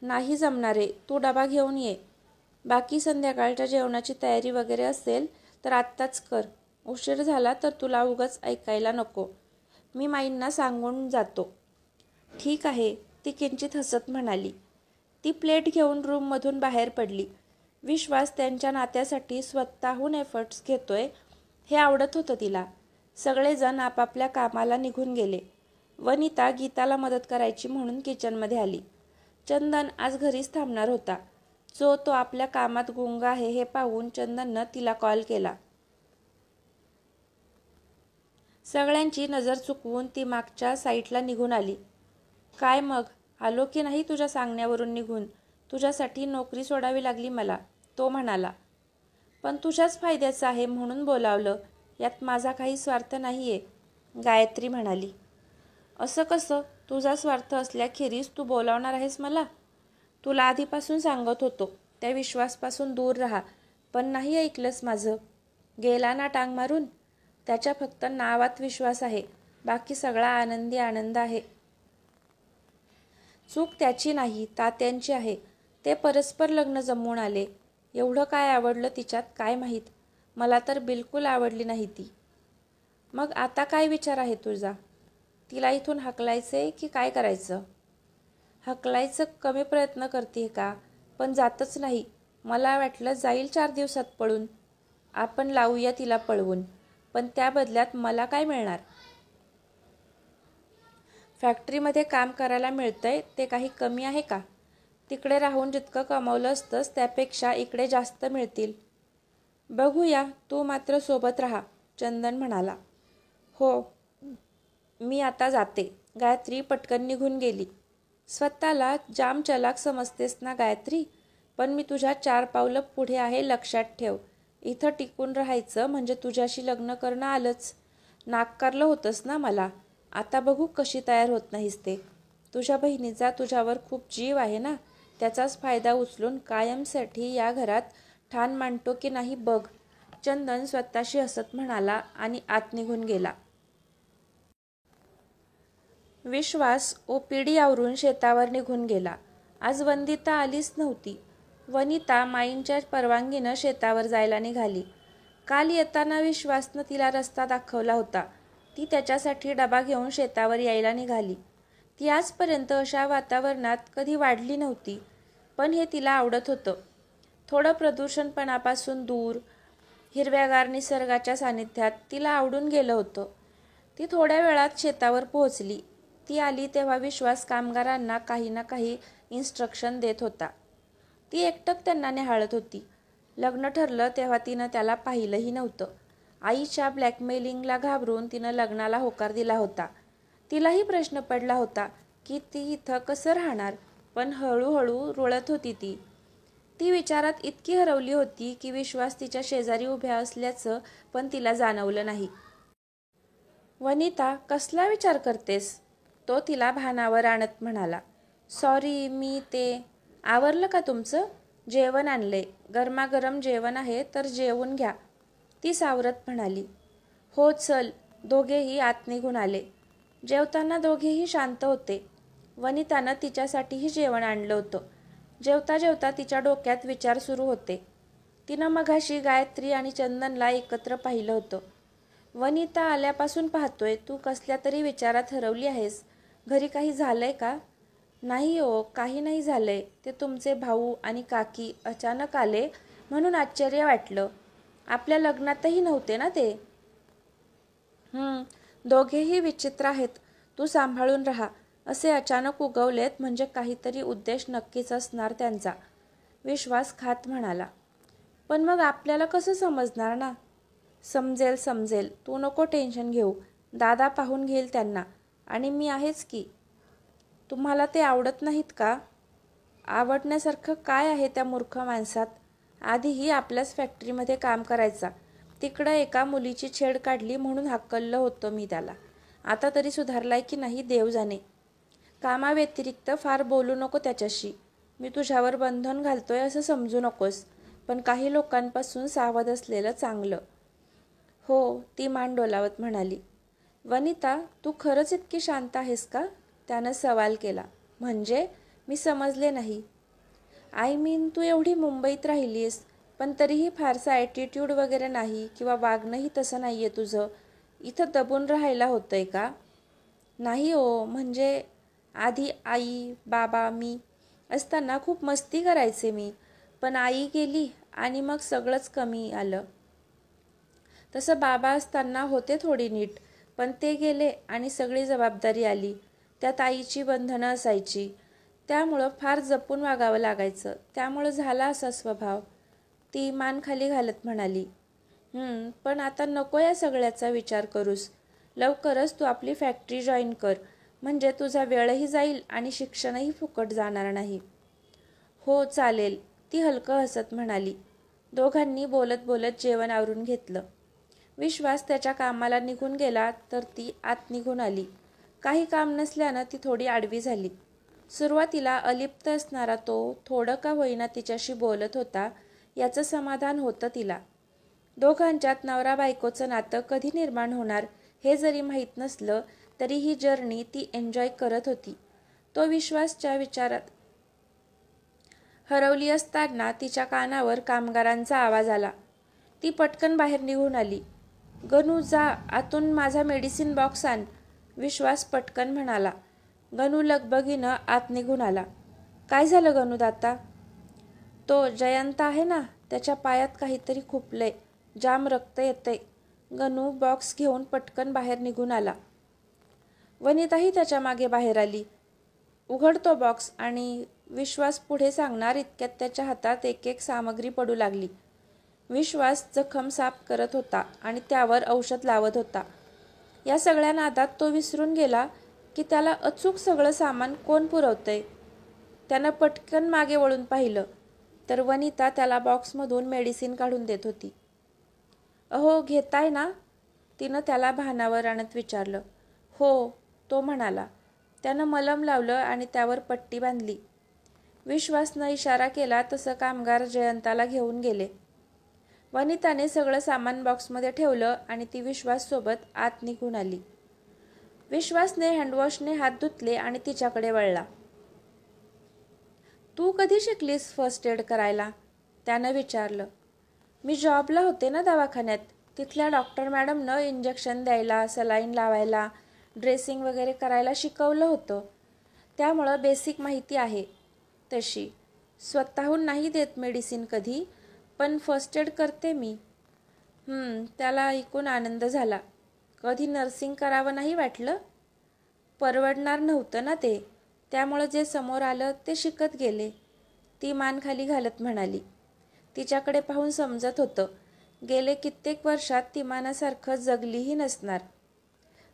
नाही जमणारे, तू डबा घेऊन ये. बाकी संध्याकाळच्या जेवणाची तयारी वगैरे असेल तर आत्ताच कर. उशीर झाला तर तुला उगाच ऐकायला नको. मी माईंना सांगून जातो. ठीक आहे, ती किंचित हसत म्हणाली. ती प्लेट घेऊन रूममधून बाहेर पडली. विश्वास त्यांच्या नात्यासाठी स्वतःहून एफर्ट्स घेतोय हे आवडत होतं तिला. सगळेजण आपापल्या कामाला निघून गेले. वनिता गीताला मदत करायची म्हणून किचनमध्ये आली. चंदन आज घरीच थांबणार होता. तो आपल्या कामात गुंग आहे हे पाहून चंदननं तिला कॉल केला. सगळ्यांची नजर चुकवून ती मागच्या साईडला निघून आली. काय मग, आलो की नाही तुझ्या सांगण्यावरून निघून? तुझ्यासाठी नोकरी सोडावी लागली मला, तो म्हणाला. पण तुझ्याच फायद्याचं आहे म्हणून बोलावलं. यात माझा काही स्वार्थ नाहीये, गायत्री म्हणाली. असं कसं? तुझा स्वार्थ असल्याखेरीज तू बोलावणार आहेस मला? तुला आधीपासून सांगत होतो त्या विश्वासपासून दूर राहा, पण नाही ऐकलंस माझं. गेला ना टांग मारून. त्याच्या फक्त नावात विश्वास आहे, बाकी सगळा आनंदी आनंद आहे. चूक त्याची नाही, तात्यांची आहे. ते परस्पर लग्न जमवून आले. एवढं काय आवडलं तिच्यात काय माहीत. मला तर बिलकुल आवडली नाही ती. मग आता काय विचार आहे तुझा? तिला इथून हकलायचे की काय करायचं? हकलायचं कमी प्रयत्न करते का? पण जातच नाही. मला वाटलं जाईल 4 दिवसात पळून. आपण लावूया तिला पळवून, पण त्या बदल्यात मला काय मिळणार? फॅक्टरीमध्ये काम करायला मिळतंय ते काही कमी आहे का? तिकडे राहून जितकं कमावलं असतंस त्यापेक्षा इकडे जास्त मिळतील. बघूया, तू मात्र सोबत राहा, चंदन म्हणाला. हो, मी आता जाते. गायत्री पटकन निघून गेली. स्वतःला जाम चलाक समजतेस ना गायत्री, पण मी तुझ्या 4 पावलं पुढे आहे लक्षात ठेव. इथं टिकून राहायचं म्हणजे तुझ्याशी लग्न करणं आलंच. नाकारलं होतंस ना मला. आता बघू कशी तयार होत नाहीस ते. तुझ्या बहिणीचा तुझ्यावर खूप जीव आहे ना, त्याचाच फायदा उचलून कायमसाठी या घरात ठाण मांडतो की नाही बघ, चंदन स्वतःशी हसत म्हणाला आणि आत निघून गेला. विश्वास ओपीडी आवरून शेतावर निघून गेला. आज वंदिता आलीच नव्हती. वनिता माईंच्या परवानगीनं शेतावर जायला निघाली. काल येताना विश्वासनं तिला रस्ता दाखवला होता. ती त्याच्यासाठी डबा घेऊन शेतावर यायला निघाली. ती आजपर्यंत अशा वातावरणात कधी वाढली नव्हती, पण हे तिला आवडत होतं. थोडं प्रदूषणपणापासून दूर, हिरव्यागार निसर्गाच्या सानिध्यात तिला आवडून गेलं होतं. ती थोड्या वेळात शेतावर पोहोचली. ती आली तेव्हा विश्वास कामगारांना काही ना काही इन्स्ट्रक्शन देत होता. ती एकटक त्यांना निहाळत होती. लग्न ठरलं तेव्हा तिनं त्याला पाहिलंही नव्हतं. आईच्या ब्लॅकमेलिंगला घाबरून तिनं लग्नाला होकार दिला होता. तिलाही प्रश्न पडला होता की ती इथं कसं राहणार, पण हळूहळू रुळत होती ती. ती विचारात इतकी हरवली होती की विश्वास तिच्या शेजारी उभ्या असल्याचं पण तिला जाणवलं नाही. वनिता, कसला विचार करतेस? तो तिला भानावर आणत म्हणाला. सॉरी, मी ते. आवरलं का तुमचं? जेवण आणलंय. गरमागरम जेवण आहे तर जेवून घ्या, ती सावरत म्हणाली. हो चल. दोघेही आत निघून आले. जेवताना दोघेही शांत होते. वनितानं तिच्यासाठीही जेवण आणलं होतं. जेवता जेवता तिच्या डोक्यात विचार सुरू होते. तिनं मघाशी गायत्री आणि चंदनला एकत्र पाहिलं होतं. वनिता, आल्यापासून पाहतोय तू कसल्या तरी विचारात हरवली आहेस. घरी काही झालंय का? नाही हो, काही नाही झालंय. ते तुमचे भाऊ आणि काकी अचानक आले म्हणून आश्चर्य वाटलं. आपल्या लग्नातही नव्हते ना ते. दोघेही विचित्र आहेत. तू सांभाळून राहा. असे अचानक उगवलेत म्हणजे काहीतरी उद्देश नक्कीच असणार त्यांचा, विश्वास खात म्हणाला. पण मग आपल्याला कसं समजणार ना? समजेल समजेल, तू नको टेन्शन घेऊ. दादा पाहून घेईल त्यांना. आणि मी आहेच की. तुम्हाला ते आवडत नाहीत का? आवडण्यासारखं काय आहे त्या मूर्ख माणसात? आधीही आपल्याच फॅक्टरीमध्ये काम करायचा. तिकडं एका मुलीची छेड काढली म्हणून हाकललं होतं मी त्याला. आता तरी सुधारलाय की नाही देव जाणे. कामाव्यतिरिक्त फार बोलू नको त्याच्याशी. मी तुझ्यावर बंधन घालतोय असं समजू नकोस. पण काही लोकांपासून सावध असलेलं चांगलं. हो, ती मान डोलावत म्हणाली. वनिता, तू खरंच इतकी शांत आहेस का? त्यानं सवाल केला. म्हणजे? मी समजले नाही. आय मीन, तू एवढी मुंबईत राहिलीस पण तरीही फारसा ॲटिट्यूड वगैरे नाही किंवा वागणंही तसं नाही आहे तुझं. इथं दबून राहायला होतंय का? नाही हो, म्हणजे आधी आई, बाबा, मी असताना खूप मस्ती करायचे मी. पण आई गेली आणि मग सगळंच कमी आलं. तसं बाबा असताना होते थोडी नीट, पण ते गेले आणि सगळी जबाबदारी आली. त्यात आईची बंधनं असायची. त्यामुळं फार जपून वागावं लागायचं. त्यामुळं झाला असा स्वभाव, ती मान खाली घालत म्हणाली. पण आता नको या सगळ्याचा विचार करूस. लवकरच तू आपली फॅक्टरी जॉईन कर. म्हणजे तुझा वेळही जाईल आणि शिक्षणही फुकट जाणार नाही. हो चालेल, ती हलकं हसत म्हणाली. दोघांनी बोलत बोलत जेवण आवरून घेतलं. विश्वास त्याच्या कामाला निघून गेला तर ती आत निघून आली. काही काम नसल्यानं ती थोडी आडवी झाली. सुरुवातीला अलिप्त असणारा तो थोडं का होईना तिच्याशी बोलत होता याचं समाधान होतं तिला. दोघांच्यात नवरा बायकोचं नातं कधी निर्माण होणार हे जरी माहीत नसलं तरी ही जर्नी ती एन्जॉय करत होती. तो विश्वासच्या विचारात हरवली असताना तिच्या कानावर कामगारांचा आवाज आला. ती पटकन बाहेर निघून आली. गणू, जा आतून माझा मेडिसिन बॉक्स आण, विश्वास पटकन म्हणाला. गणू लगबगीनं आत निघून आला. काय झालं गणू दाता? तो जयंत आहे ना, त्याच्या पायात काहीतरी खुपलंय. जाम रक्त येतंय. गणू बॉक्स घेऊन पटकन बाहेर निघून आला. वनिताही त्याच्या मागे बाहेर आली. उघड तो बॉक्स आणि विश्वास पुढे सांगणार इतक्यात त्याच्या हातात एक एक सामग्री पडू लागली. विश्वास जखम साफ करत होता आणि त्यावर औषध लावत होता. या सगळ्या नादात तो विसरून गेला की त्याला अचूक सगळं सामान कोण पुरवतंय. त्यानं पटकन मागे वळून पाहिलं तर वनिता त्याला बॉक्समधून मेडिसिन काढून देत होती. अहो, घेताय ना, तिनं त्याला भानावर आणत विचारलं. हो, तो म्हणाला. त्यानं मलम लावलं आणि त्यावर पट्टी बांधली. विश्वासनं इशारा केला तसं कामगार जयंताला घेऊन गेले. वनिताने सगळं सामान बॉक्समध्ये ठेवलं आणि ती विश्वाससोबत आत निघून आली. विश्वासने हँडवॉशने हात धुतले आणि तिच्याकडे वळला. तू कधी शिकलीस फर्स्ट एड करायला? त्यानं विचारलं. मी जॉबला होते ना दवाखान्यात. तिथल्या डॉक्टर मॅडमनं इंजेक्शन द्यायला, सलाईन लावायला, ड्रेसिंग वगैरे करायला शिकवलं होतं. त्यामुळं बेसिक माहिती आहे तशी. स्वतःहून नाही देत मेडिसिन कधी, पण फर्स्ट एड करते मी. त्याला ऐकून आनंद झाला. कधी नर्सिंग करावं नाही वाटलं? परवडणार नव्हतं ना ते, त्यामुळं जे समोर आलं ते शिकत गेले. ती मान खाली घालत म्हणाली. तिच्याकडे पाहून समजत होतं गेले कित्येक वर्षात ती मनासारखं जगलीही नसणार.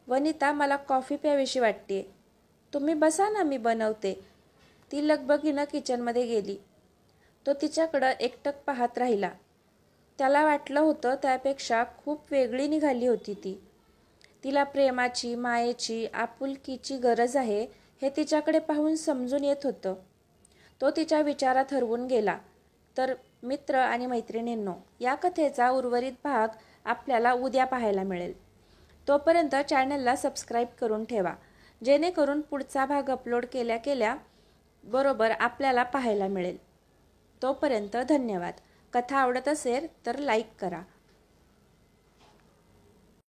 वनिता, मला कॉफी प्यावीशी वाटते. तुम्ही बसा ना, मी बनवते. ती लगबगीनं किचनमध्ये गेली. तो तिच्याकडं एकटक पाहत राहिला. त्याला वाटलं होतं त्यापेक्षा खूप वेगळी निघाली होती ती. तिला प्रेमाची, मायेची, आपुलकीची गरज आहे हे तिच्याकडे पाहून समजून येत होतं. तो तिच्या विचारात हरवून गेला. तर मित्र आणि मैत्रिणींनो, या कथेचा उर्वरित भाग आपल्याला उद्या पाहायला मिळेल. तोपर्यंत चॅनलला सबस्क्राईब करून ठेवा, जेणेकरून पुढचा भाग अपलोड केल्या बरोबर आपल्याला पाहायला मिळेल. तोपर्यंत धन्यवाद. कथा आवडत असेल तर लाईक करा.